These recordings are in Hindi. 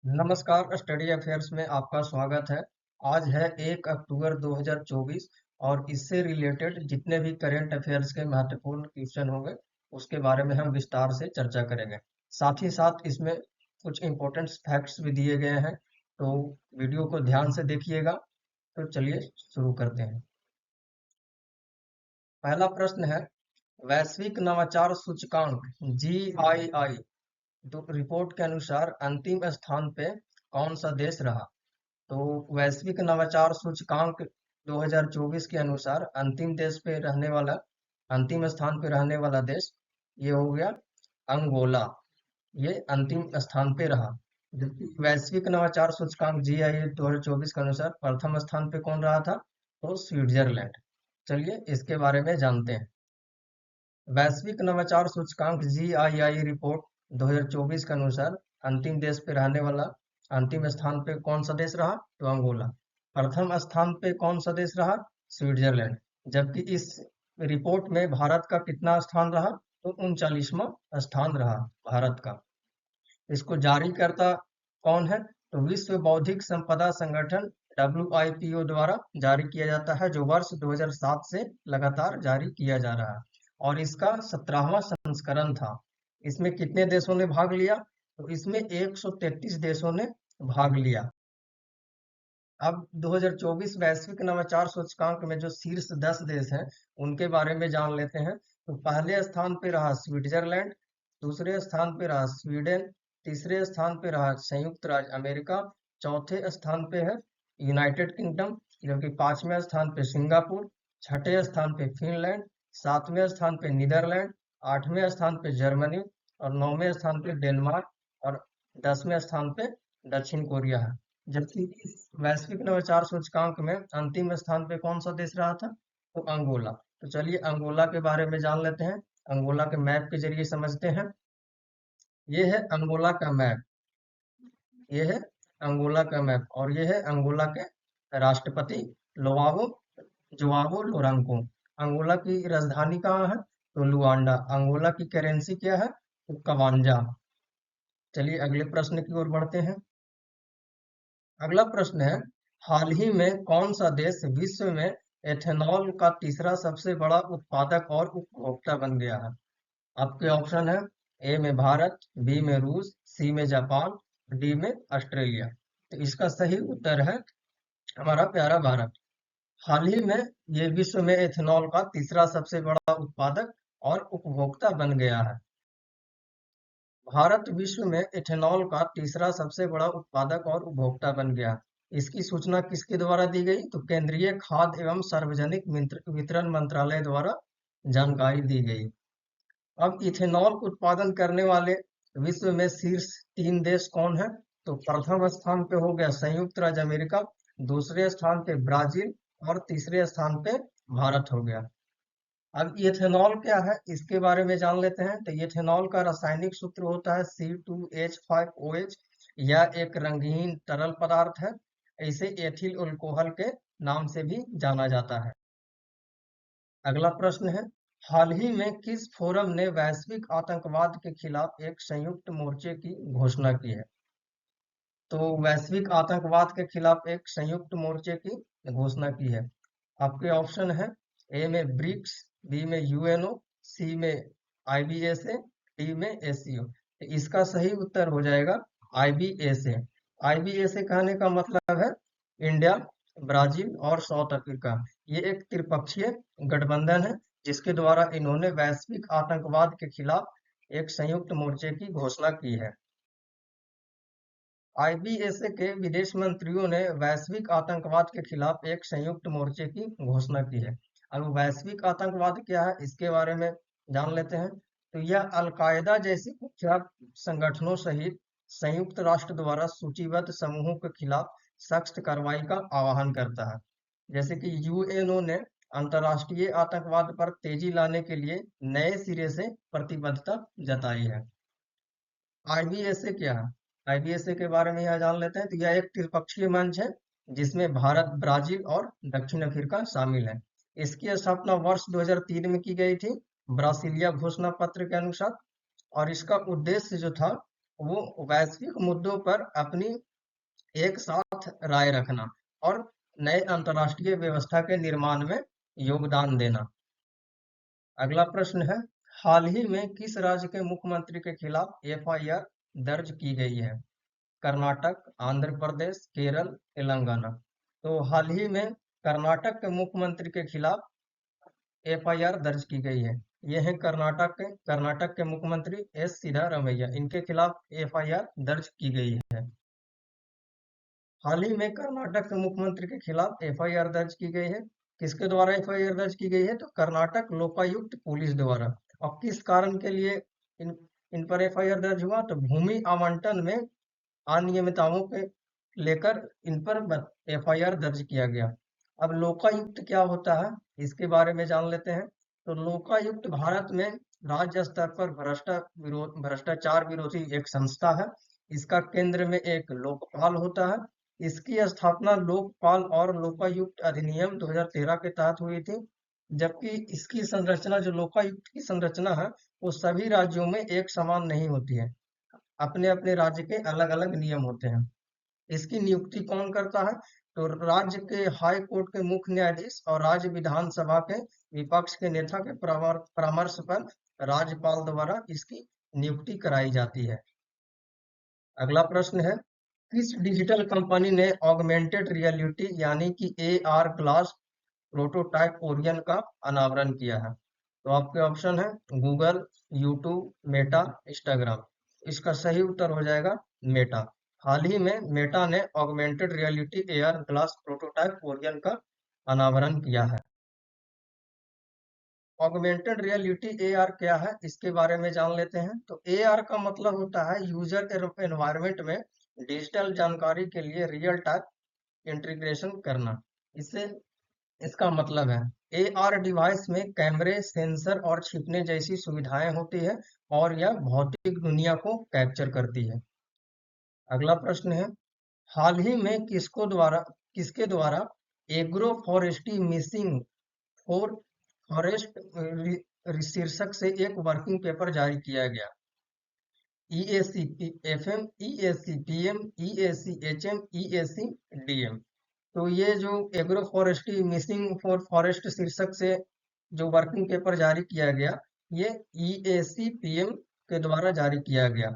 नमस्कार, स्टडी अफेयर्स में आपका स्वागत है। आज है 1 अक्टूबर 2024 और इससे रिलेटेड जितने भी करंट अफेयर्स के महत्वपूर्ण क्वेश्चन होंगे उसके बारे में हम विस्तार से चर्चा करेंगे। साथ ही साथ इसमें कुछ इम्पोर्टेंट फैक्ट्स भी दिए गए हैं, तो वीडियो को ध्यान से देखिएगा। तो चलिए शुरू करते हैं। पहला प्रश्न है, वैश्विक नवाचार सूचकांक GII रिपोर्ट के अनुसार अंतिम स्थान पे कौन सा देश रहा? तो वैश्विक नवाचार सूचकांक 2024 के अनुसार अंतिम स्थान पे रहने वाला देश ये हो गया अंगोला। ये अंतिम स्थान पे रहा। जबकि वैश्विक नवाचार सूचकांक GII 2024 के अनुसार प्रथम स्थान पे कौन रहा था? तो स्विट्जरलैंड। चलिए इसके बारे में जानते हैं। वैश्विक नवाचार सूचकांक GII रिपोर्ट 2024 के अनुसार अंतिम स्थान पे कौन सा देश रहा? तो अंगोला। प्रथम स्थान पे कौन सा देश रहा? स्विट्जरलैंड। जबकि इस रिपोर्ट में भारत का कितना स्थान रहा? तो 39वां स्थान रहा भारत का। इसको जारी करता कौन है? तो विश्व बौद्धिक संपदा संगठन WIPO द्वारा जारी किया जाता है, जो वर्ष 2007 से लगातार जारी किया जा रहा है और इसका 17वां संस्करण था। इसमें कितने देशों ने भाग लिया? तो इसमें 133 देशों ने भाग लिया। अब 2024 वैश्विक नवाचार सूचकांक में जो शीर्ष 10 देश हैं उनके बारे में जान लेते हैं। तो पहले स्थान पे रहा स्विट्जरलैंड, दूसरे स्थान पे रहा स्वीडन, तीसरे स्थान पे रहा संयुक्त राज्य अमेरिका, चौथे स्थान पे है यूनाइटेड किंगडम, जबकि पांचवें स्थान पे सिंगापुर, छठे स्थान पे फिनलैंड, सातवें स्थान पे नीदरलैंड, आठवें स्थान पे जर्मनी और नौवें स्थान पे डेनमार्क और 10वें स्थान पे दक्षिण कोरिया है। जबकि इस वैश्विक नवाचार सूचकांक में अंतिम स्थान पे कौन सा देश रहा था? तो अंगोला। तो चलिए अंगोला के बारे में जान लेते हैं। अंगोला के मैप के जरिए समझते हैं। ये है अंगोला का मैप। ये है अंगोला का मैप और ये है अंगोला के राष्ट्रपति लोआवो जोआवो लोरंको। अंगोला की राजधानी कहाँ है? तो लुआंडा। अंगोला की करेंसी क्या है? तो कवांजा। चलिए अगले प्रश्न की ओर बढ़ते हैं। अगला प्रश्न है, हाल ही में कौन सा देश विश्व में एथेनॉल का तीसरा सबसे बड़ा उत्पादक और उपभोक्ता बन गया है? आपके ऑप्शन है, ए में भारत, बी में रूस, सी में जापान, डी में ऑस्ट्रेलिया। तो इसका सही उत्तर है हमारा प्यारा भारत। हाल ही में ये विश्व में एथेनॉल का तीसरा सबसे बड़ा उत्पादक और उपभोक्ता बन गया है। भारत विश्व में एथेनॉल का तीसरा सबसे बड़ा उत्पादक और उपभोक्ता बन गया। इसकी सूचना किसके द्वारा दी गई? तो केंद्रीय खाद्य एवं सार्वजनिक वितरण मंत्रालय द्वारा जानकारी दी गई। अब इथेनॉल उत्पादन करने वाले विश्व में शीर्ष 3 देश कौन है? तो प्रथम स्थान पे हो गया संयुक्त राज्य अमेरिका, दूसरे स्थान पे ब्राजील और तीसरे स्थान पे भारत हो गया। अब इथेनॉल क्या है इसके बारे में जान लेते हैं। तो इथेनॉल का रासायनिक सूत्र होता है C2H5OH। यह एक रंगहीन तरल पदार्थ है। इसे एथिल अल्कोहल के नाम से भी जाना जाता है। अगला प्रश्न है, हाल ही में किस फोरम ने वैश्विक आतंकवाद के खिलाफ एक संयुक्त मोर्चे की घोषणा की है? तो वैश्विक आतंकवाद के खिलाफ एक संयुक्त मोर्चे की घोषणा की है। आपके ऑप्शन है, ए में ब्रिक्स, बी में UNO, सी में IBSA, डी में ACO। इसका सही उत्तर हो जाएगा IBSA। IBSA कहने का मतलब है इंडिया, ब्राजील और साउथ अफ्रीका। ये एक त्रिपक्षीय गठबंधन है जिसके द्वारा इन्होंने वैश्विक आतंकवाद के खिलाफ एक संयुक्त मोर्चे की घोषणा की है। IBSA के विदेश मंत्रियों ने वैश्विक आतंकवाद के खिलाफ एक संयुक्त मोर्चे की घोषणा की है। अब वैश्विक आतंकवाद क्या है इसके बारे में जान लेते हैं। तो यह अलकायदा जैसी कुख्यात संगठनों सहित संयुक्त राष्ट्र द्वारा सूचीबद्ध समूहों के खिलाफ सख्त कार्रवाई का आह्वान करता है। जैसे कि UNO ने अंतर्राष्ट्रीय आतंकवाद पर तेजी लाने के लिए नए सिरे से प्रतिबद्धता जताई है। IBSA क्या है? IBSA के बारे में यहाँ जान लेते हैं। तो यह एक त्रिपक्षीय मंच है जिसमें भारत, ब्राजील और दक्षिण अफ्रीका शामिल है। इसकी स्थापना वर्ष 2003 में की गई थी ब्रासिलिया घोषणा पत्र के अनुसार और इसका उद्देश्य जो था वो वैश्विक मुद्दों पर अपनी एक साथ राय रखना और नए अंतर्राष्ट्रीय व्यवस्था के निर्माण में योगदान देना। अगला प्रश्न है, हाल ही में किस राज्य के मुख्यमंत्री के खिलाफ एफआईआर दर्ज की गई है? कर्नाटक, आंध्र प्रदेश, केरल, तेलंगाना। तो हाल ही में कर्नाटक के मुख्यमंत्री के खिलाफ एफआईआर दर्ज की गई है। ये है कर्नाटक के मुख्यमंत्री एस सिद्धारमैया, इनके खिलाफ एफआईआर दर्ज की गई है। हाल ही में कर्नाटक के मुख्यमंत्री के खिलाफ एफआईआर दर्ज की गई है। किसके द्वारा एफआईआर दर्ज की गई है? तो कर्नाटक लोकायुक्त पुलिस द्वारा। और किस कारण के लिए इन इन पर एफआईआर दर्ज हुआ? तो भूमि आवंटन में अनियमितताओं के लेकर इन पर एफआईआर दर्ज किया गया। अब लोकायुक्त क्या होता है, इसके बारे में जान लेते हैं। तो लोकायुक्त भारत में राज्य स्तर पर भ्रष्टाचार विरोधी एक संस्था है। इसका केंद्र में एक लोकपाल होता है। इसकी स्थापना लोकपाल और लोकायुक्त अधिनियम 2013 के तहत हुई थी। जबकि इसकी संरचना, जो लोकायुक्त की संरचना है, वो सभी राज्यों में एक समान नहीं होती है। अपने अपने राज्य के अलग अलग नियम होते हैं। इसकी नियुक्ति कौन करता है? तो राज्य के हाई कोर्ट के मुख्य न्यायाधीश और राज्य विधानसभा के विपक्ष के नेता के परामर्श पर राज्यपाल द्वारा इसकी नियुक्ति कराई जाती है। अगला प्रश्न है, किस डिजिटल कंपनी ने ऑगमेंटेड रियलिटी यानी कि AR ग्लास प्रोटोटाइप ओरियन का अनावरण किया है? तो आपके ऑप्शन है गूगल, यूट्यूब, मेटा, इंस्टाग्राम। इसका सही उत्तर हो जाएगा मेटा। हाल ही में मेटा ने augmented reality AR glass prototype Orion का अनावरण किया है। ऑगमेंटेड रियलिटी AR क्या है, इसके बारे में जान लेते हैं। तो AR का मतलब होता है यूजर एनवायरनमेंट में डिजिटल जानकारी के लिए रियल टाइम इंटीग्रेशन करना। इससे इसका मतलब है AR डिवाइस में कैमरे, सेंसर और छिपने जैसी सुविधाएं होती है और यह भौतिक दुनिया को कैप्चर करती है। अगला प्रश्न है, हाल ही में किसके द्वारा agro forestry missing for forest शीर्षक से एक वर्किंग पेपर जारी किया गया। EAC FM, EAC PM, EAC HM, EAC DM। तो ये जो agro forestry missing for forest शीर्षक से जो वर्किंग पेपर जारी किया गया, ये EAC PM के द्वारा जारी किया गया।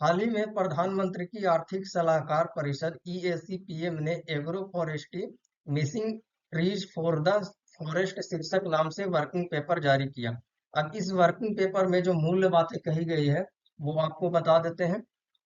हाल ही में प्रधानमंत्री की आर्थिक सलाहकार परिषद EAC PM ने agro forestry missing trees for the forest शीर्षक नाम से वर्किंग पेपर जारी किया। अब इस वर्किंग पेपर में जो मूल्य बातें कही गई है वो आपको बता देते हैं।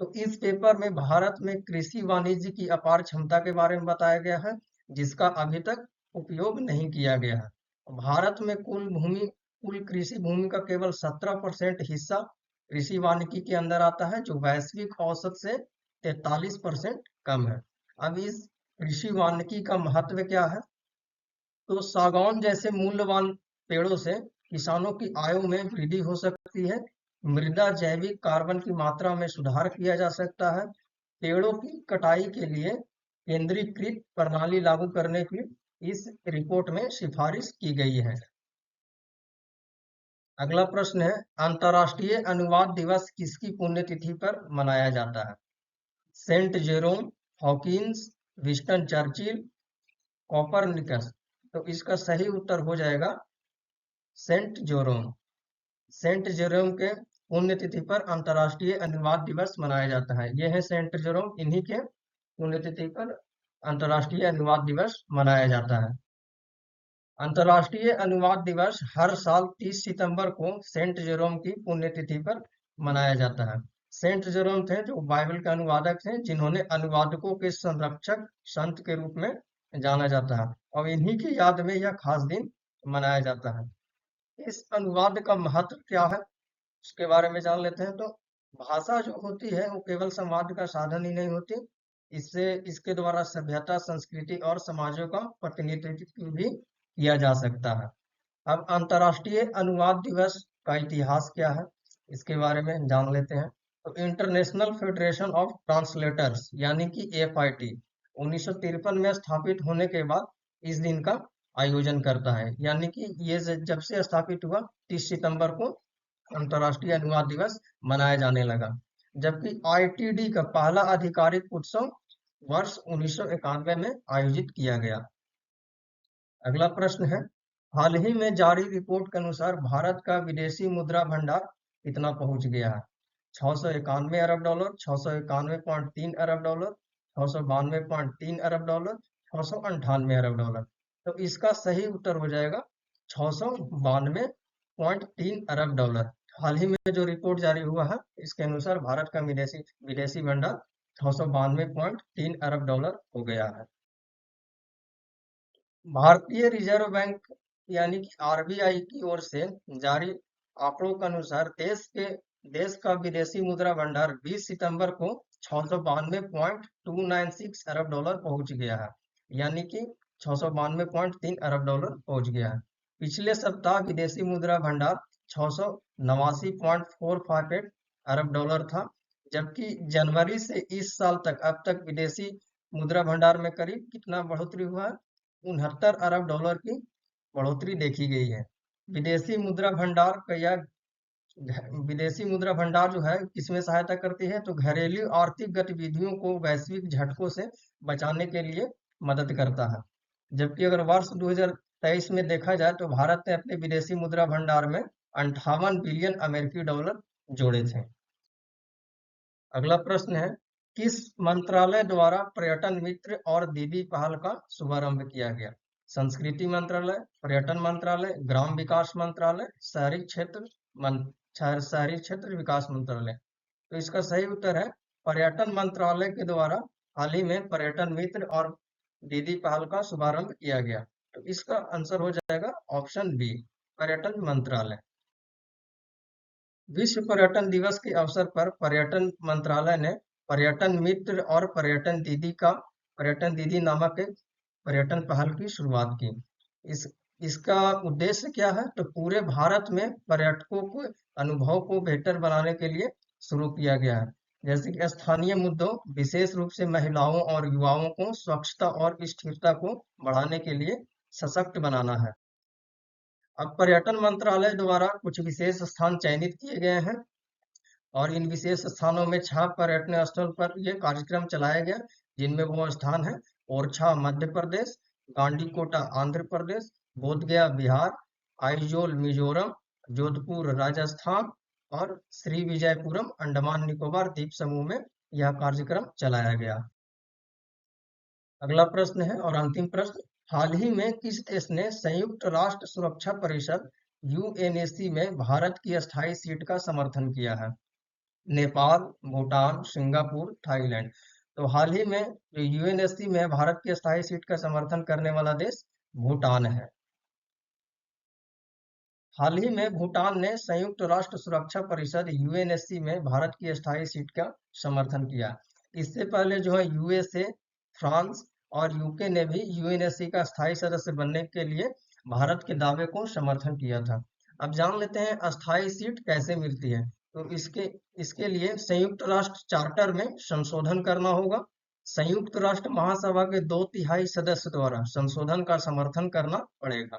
तो इस पेपर में भारत में कृषि वाणिज्य की अपार क्षमता के बारे में बताया गया है, जिसका अभी तक उपयोग नहीं किया गया है। भारत में कुल कृषि भूमि का केवल 17% हिस्सा कृषि वानिकी के अंदर आता है, जो वैश्विक औसत से 43% कम है। अब इस कृषि वानिकी का महत्व क्या है? तो सागौन जैसे मूल्यवान पेड़ों से किसानों की आय में वृद्धि हो सकती है। मृदा जैविक कार्बन की मात्रा में सुधार किया जा सकता है। पेड़ों की कटाई के लिए केंद्रीकृत प्रणाली लागू करने की इस रिपोर्ट में सिफारिश की गई है। अगला प्रश्न है, अंतर्राष्ट्रीय अनुवाद दिवस किसकी पुण्यतिथि पर मनाया जाता है? Saint Jerome, Hawkins, Winston Churchill, Copernicus. तो इसका सही उत्तर हो जाएगा सेंट जेरोम। सेंट जेरोम के पुण्यतिथि पर अंतर्राष्ट्रीय अनुवाद दिवस मनाया जाता है। यह है सेंट जेरोम, इन्हीं के पुण्यतिथि पर अंतर्राष्ट्रीय अनुवाद दिवस मनाया जाता है। अंतर्राष्ट्रीय अनुवाद दिवस हर साल 30 सितंबर को सेंट जेरोम की पुण्यतिथि पर मनाया जाता है। सेंट जेरोम थे जो बाइबल के अनुवादक थे, जिन्होंने अनुवादकों के संरक्षक संत के रूप में जाना जाता है, और इन्हीं की याद में यह खास दिन मनाया जाता है। इस अनुवाद का महत्व क्या है, उसके बारे में जान लेते हैं। तो भाषा जो होती है वो केवल संवाद का साधन ही नहीं होती, इससे इसके द्वारा सभ्यता, संस्कृति और समाजों का प्रतिनिधित्व भी किया जा सकता है। अब अंतर्राष्ट्रीय अनुवाद दिवस का इतिहास क्या है, इसके बारे में जान लेते हैं। तो इंटरनेशनल फेडरेशन ऑफ ट्रांसलेटर्स यानी कि FIT 1953 में स्थापित होने के बाद इस दिन का आयोजन करता है। यानी कि ये जब से स्थापित हुआ 30 सितंबर को अंतर्राष्ट्रीय अनुवाद दिवस मनाया जाने लगा। जबकि आईटीडी का पहला आधिकारिक उत्सव वर्ष 1991 में आयोजित किया गया। अगला प्रश्न है, हाल ही में जारी रिपोर्ट के अनुसार भारत का विदेशी मुद्रा भंडार कितना पहुंच गया है? $691 अरब, $691.3 अरब, $692.3 अरब, $698 अरब। तो इसका सही उत्तर हो जाएगा $692.3 अरब। हाल ही में जो रिपोर्ट जारी हुआ है इसके अनुसार भारत का विदेशी भंडार $692.3 अरब हो गया है। भारतीय रिजर्व बैंक यानी कि आरबीआई की ओर से जारी आंकड़ों के अनुसार देश का विदेशी मुद्रा भंडार 20 सितंबर को $692.296 अरब पहुंच गया है, यानी कि $692.3 अरब पहुंच गया है। पिछले सप्ताह विदेशी मुद्रा भंडार $689.458 अरब था, जबकि जनवरी से इस साल तक अब तक विदेशी मुद्रा भंडार में करीब कितना बढ़ोतरी हुआ है? $69 अरब की बढ़ोतरी देखी गई है। विदेशी मुद्रा भंडार जो है किसमें सहायता करती है? तो घरेलू आर्थिक गतिविधियों को वैश्विक झटकों से बचाने के लिए मदद करता है। जबकि अगर वर्ष 2023 में देखा जाए तो भारत ने अपने विदेशी मुद्रा भंडार में 58 बिलियन अमेरिकी डॉलर जोड़े थे। अगला प्रश्न है, किस मंत्रालय द्वारा पर्यटन मित्र और दीदी पहल का शुभारंभ किया गया? संस्कृति मंत्रालय, पर्यटन मंत्रालय, ग्राम विकास मंत्रालय, शहरी क्षेत्र विकास मंत्रालय। तो इसका सही उत्तर है पर्यटन मंत्रालय के द्वारा हाल ही में पर्यटन मित्र और दीदी पहल का शुभारंभ किया गया। तो इसका आंसर हो जाएगा ऑप्शन बी, पर्यटन मंत्रालय। विश्व पर्यटन दिवस के अवसर पर पर्यटन मंत्रालय ने पर्यटन मित्र और पर्यटन दीदी नामक एक पर्यटन पहल की शुरुआत की। इसका उद्देश्य क्या है? तो पूरे भारत में पर्यटकों के अनुभव को बेहतर बनाने के लिए शुरू किया गया है। जैसे कि स्थानीय मुद्दों, विशेष रूप से महिलाओं और युवाओं को स्वच्छता और स्थिरता को बढ़ाने के लिए सशक्त बनाना है। अब पर्यटन मंत्रालय द्वारा कुछ विशेष स्थान चयनित किए गए हैं और इन विशेष स्थानों में 6 पर्यटन स्थल पर यह कार्यक्रम चलाया गया, जिनमें वो स्थान है ओरछा मध्य प्रदेश, गांडीकोटा आंध्र प्रदेश, बोधगया बिहार, आइजोल मिजोरम, जोधपुर राजस्थान और श्री विजयपुरम अंडमान निकोबार द्वीप समूह में यह कार्यक्रम चलाया गया। अगला प्रश्न है और अंतिम प्रश्न, हाल ही में किस देश ने संयुक्त राष्ट्र सुरक्षा परिषद यूएनएससी में भारत की अस्थायी सीट का समर्थन किया है? Nepal, Bhutan, Singapore, Thailand. तो हाल ही में जो यूएनएससी में भारत की अस्थायी सीट का समर्थन करने वाला देश भूटान है। हाल ही में भूटान ने संयुक्त राष्ट्र सुरक्षा परिषद यूएनएससी में भारत की अस्थायी सीट का समर्थन किया। इससे पहले जो है यूएसए, फ्रांस और यूके ने भी यूएनएससी का स्थायी सदस्य बनने के लिए भारत के दावे को समर्थन किया था। अब जान लेते हैं अस्थायी सीट कैसे मिलती है। तो इसके लिए संयुक्त राष्ट्र चार्टर में संशोधन करना होगा। संयुक्त राष्ट्र महासभा के 2/3 सदस्य द्वारा संशोधन का समर्थन करना पड़ेगा।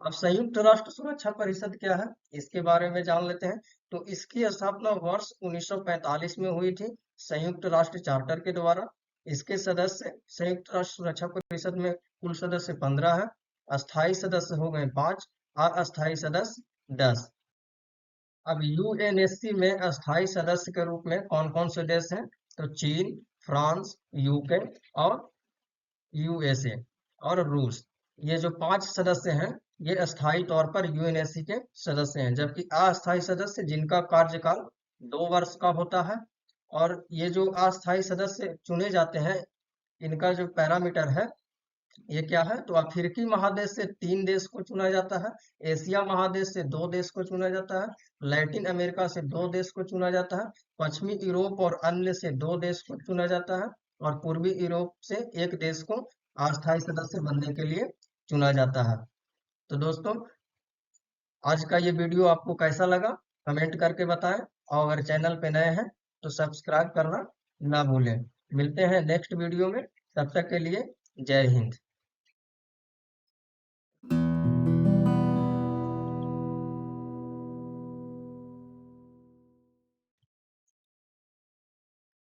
अब संयुक्त राष्ट्र सुरक्षा परिषद क्या है इसके बारे में जान लेते हैं। तो इसकी स्थापना वर्ष 1945 में हुई थी संयुक्त राष्ट्र चार्टर के द्वारा। इसके सदस्य संयुक्त राष्ट्र सुरक्षा परिषद में कुल सदस्य 15 है, अस्थायी सदस्य हो गए 5 और अस्थायी सदस्य 10। अब यूएनएससी में अस्थायी सदस्य के रूप में कौन कौन से देश हैं? तो चीन, फ्रांस, यूके और यूएसए और रूस। ये जो 5 सदस्य हैं ये अस्थायी तौर पर यूएनएससी के सदस्य हैं, जबकि अस्थायी सदस्य जिनका कार्यकाल 2 वर्ष का होता है। और ये जो अस्थायी सदस्य चुने जाते हैं इनका जो पैरामीटर है ये क्या है? तो अफ्रीकी महादेश से 3 देश को चुना जाता है, एशिया महादेश से 2 देश को चुना जाता है, लैटिन अमेरिका से 2 देश को चुना जाता है, पश्चिमी यूरोप और अन्य से 2 देश को चुना जाता है और पूर्वी यूरोप से 1 देश को अस्थायी सदस्य बनने के लिए चुना जाता है। तो दोस्तों आज का ये वीडियो आपको कैसा लगा कमेंट करके बताएं और अगर चैनल पे नए हैं तो सब्सक्राइब करना ना भूलें। मिलते हैं नेक्स्ट वीडियो में, तब तक के लिए जय हिंद।